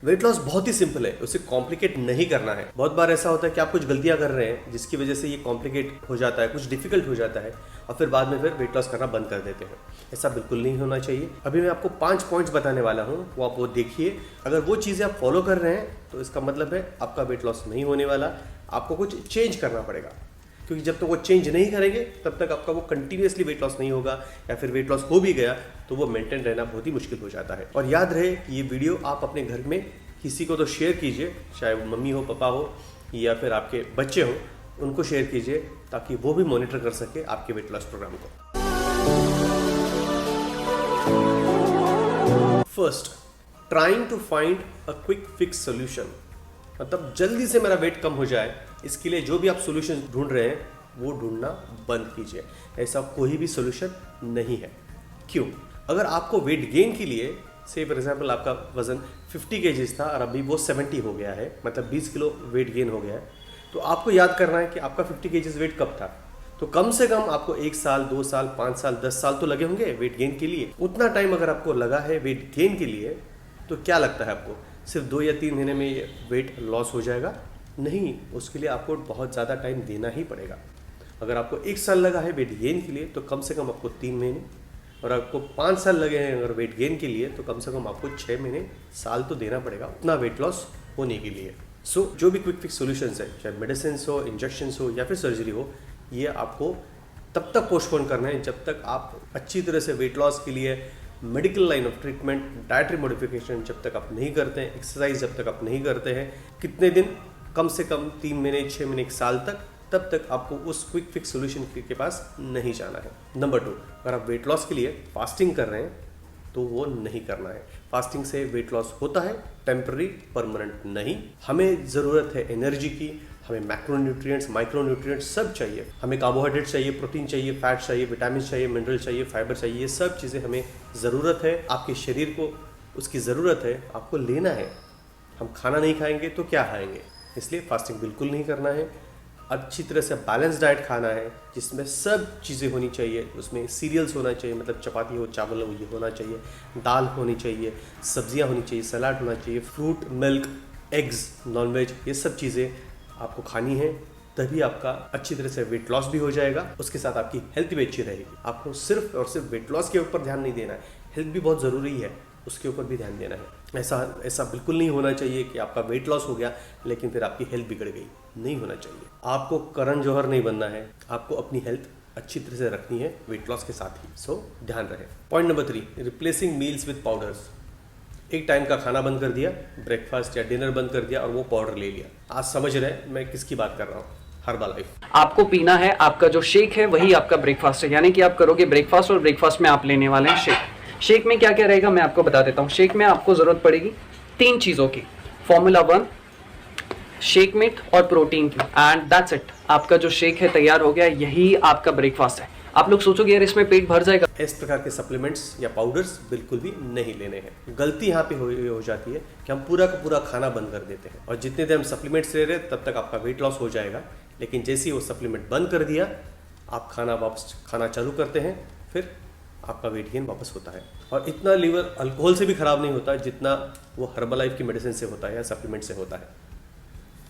Weight loss बहुत ही simple है, उसे कॉम्प्लिकेट नहीं करना है। बहुत बार ऐसा होता है कि आप कुछ गलतियां कर रहे हैं जिसकी वजह से ये कॉम्प्लिकेट हो जाता है, कुछ डिफिकल्ट हो जाता है और फिर बाद में फिर वेट लॉस करना बंद कर देते हैं। ऐसा बिल्कुल नहीं होना चाहिए। अभी मैं आपको 5 पॉइंट्स बताने वाला हूँ, वो आप वो देखिए। अगर वो चीज़ें आप फॉलो कर रहे हैं तो इसका मतलब है आपका वेट लॉस नहीं होने वाला, आपको कुछ चेंज करना पड़ेगा। क्योंकि जब तक वो चेंज नहीं करेंगे तब तक आपका वो कंटिन्यूसली वेट लॉस नहीं होगा, या फिर वेट लॉस हो भी गया तो वो मेंटेन रहना बहुत ही मुश्किल हो जाता है। और याद रहे कि ये वीडियो आप अपने घर में किसी को तो शेयर कीजिए, चाहे वो मम्मी हो, पापा हो या फिर आपके बच्चे हो, उनको शेयर कीजिए ताकि वो भी मॉनिटर कर सके आपके वेट लॉस प्रोग्राम को। First, trying to find a quick fix solution, मतलब जल्दी से मेरा वेट कम हो जाए, इसके लिए जो भी आप सोल्यूशन ढूंढ रहे हैं वो ढूंढना बंद कीजिए। ऐसा कोई भी सोल्यूशन नहीं है। क्यों? अगर आपको वेट गेन के लिए, से फॉर एग्जाम्पल आपका वजन 50 केजीज था और अभी वो 70 हो गया है, मतलब 20 किलो वेट गेन हो गया है, तो आपको याद करना है कि आपका 50 केजीज वेट कब था। तो कम से कम आपको 1 साल, 2 साल, 5 साल, 10 साल तो लगे होंगे वेट गेन के लिए। उतना टाइम अगर आपको लगा है वेट गेन के लिए, तो क्या लगता है आपको सिर्फ 2 या 3 महीने में ये वेट लॉस हो जाएगा? नहीं, उसके लिए आपको बहुत ज़्यादा टाइम देना ही पड़ेगा। अगर आपको 1 साल लगा है वेट गेन के लिए तो कम से कम आपको 3 महीने, और आपको 5 साल लगे हैं अगर वेट गेन के लिए तो कम से कम आपको 6 महीने, साल तो देना पड़ेगा उतना वेट लॉस होने के लिए। सो जो भी क्विक फिक्स सॉल्यूशंस है, चाहे मेडिसिन हो, इंजेक्शंस हो या फिर सर्जरी हो, ये आपको तब तक पोस्टपोन करना है जब तक आप अच्छी तरह से वेट लॉस के लिए medical line of treatment, dietary modification जब तक आप नहीं करते हैं, एक्सरसाइज जब तक आप नहीं करते हैं, कितने दिन, कम से कम 3 महीने, 6 महीने, 1 साल तक, तब तक आपको उस क्विक फिक्स सॉल्यूशन के पास नहीं जाना है। नंबर 2, अगर आप वेट लॉस के लिए फास्टिंग कर रहे हैं तो वो नहीं करना है। फास्टिंग से वेट लॉस होता है, टेम्पररी, परमानेंट नहीं। हमें ज़रूरत है एनर्जी की, हमें मैक्रोन्यूट्रिएंट्स, माइक्रोन्यूट्रिएंट्स सब चाहिए। हमें कार्बोहाइड्रेट चाहिए, प्रोटीन चाहिए, फैट चाहिए, विटामिन चाहिए, मिनरल चाहिए, फाइबर चाहिए। ये सब चीज़ें हमें ज़रूरत है, आपके शरीर को उसकी ज़रूरत है, आपको लेना है। हम खाना नहीं खाएंगे तो क्या खाएंगे? इसलिए फास्टिंग बिल्कुल नहीं करना है। अच्छी तरह से बैलेंस डाइट खाना है जिसमें सब चीज़ें होनी चाहिए। उसमें सीरियल्स होना चाहिए, मतलब चपाती हो, चावल हो, ये होना चाहिए, दाल होनी चाहिए, सब्जियां होनी चाहिए, सलाद होना चाहिए, फ्रूट, मिल्क, एग्स, नॉनवेज, ये सब चीज़ें आपको खानी है। तभी आपका अच्छी तरह से वेट लॉस भी हो जाएगा, उसके साथ आपकी हेल्थ भी अच्छी रहेगी। आपको सिर्फ और सिर्फ वेट लॉस के ऊपर ध्यान नहीं देना है, हेल्थ भी बहुत ज़रूरी है, उसके ऊपर भी ध्यान देना है। ऐसा बिल्कुल नहीं होना चाहिए कि आपका वेट लॉस हो गया लेकिन फिर आपकी हेल्थ बिगड़ गई। नहीं होना चाहिए। आपको करण जौहर नहीं बनना है, आपको अपनी हेल्थ अच्छी तरह से रखनी है वेट लॉस के साथ ही। सो ध्यान रहे। Point number 3, replacing meals with powders. एक टाइम का खाना बंद कर दिया, ब्रेकफास्ट या डिनर बंद कर दिया और वो पाउडर ले लिया। आज समझ रहे हैं मैं किसकी बात कर रहा हूँ? हर्बलाइफ। आपको पीना है, आपका जो शेक है वही आपका ब्रेकफास्ट है, यानी कि आप करोगे ब्रेकफास्ट और ब्रेकफास्ट में आप लेने वाले हैं शेक। शेक में क्या क्या रहेगा मैं आपको बता देता हूँ। शेक में आपको जरूरत पड़ेगी 3 चीजों की, फॉर्मूला 1, शेक मिट और प्रोटीन की, एंड दैट्स इट। आपका जो शेक है तैयार हो गया, यही आपका ब्रेकफास्ट है। आप लोग सोचोगे यार इसमें पेट भर जाएगा। इस प्रकार के सप्लीमेंट्स या पाउडर्स बिल्कुल भी नहीं लेने हैं। गलती यहाँ पे हो जाती है कि हम पूरा का पूरा खाना बंद कर देते हैं और जितने देर हम सप्लीमेंट्स ले रहे हैं तब तक आपका वेट लॉस हो जाएगा। लेकिन जैसे ही वो सप्लीमेंट बंद कर दिया, आप खाना वापस खाना चालू करते हैं, फिर आपका वेट गेन वापस होता है। और इतना लीवर अल्कोहल से भी खराब नहीं होता जितना वो हर्बलाइफ की मेडिसिन से होता है या सप्लीमेंट से होता है।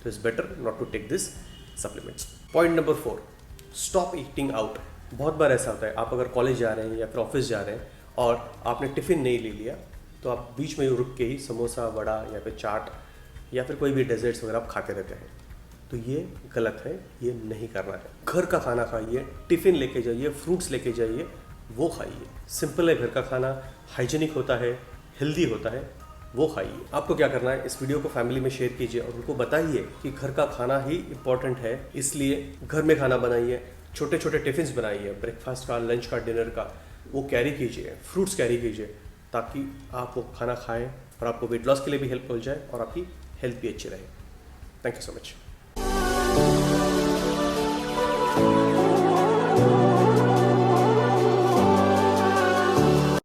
तो it's better not to take this supplements. Point number 4, stop eating out. बहुत बार ऐसा होता है, आप अगर कॉलेज जा रहे हैं या फिर ऑफिस जा रहे हैं और आपने टिफ़िन नहीं ले लिया तो आप बीच में रुक के ही समोसा, वड़ा या फिर चाट या फिर कोई भी डेजर्ट्स वगैरह आप खाते रहते हैं। तो ये गलत है, ये नहीं करना है। घर का खाना खाइए, टिफ़िन लेके जाइए, फ्रूट्स लेके जाइए, वो खाइए। सिंपल है घर का खाना, हाइजीनिक होता है, हेल्दी होता है, वो खाइए। आपको क्या करना है, इस वीडियो को फैमिली में शेयर कीजिए और उनको बताइए कि घर का खाना ही इम्पॉर्टेंट है, इसलिए घर में खाना बनाइए। छोटे छोटे टिफ़िन्स बनाइए, ब्रेकफास्ट का, लंच का, डिनर का, वो कैरी कीजिए, फ्रूट्स कैरी कीजिए, ताकि आप वो खाना खाएं और आपको वेट लॉस के लिए भी हेल्प हो जाए और आपकी हेल्थ भी अच्छी रहे। Thank you so much.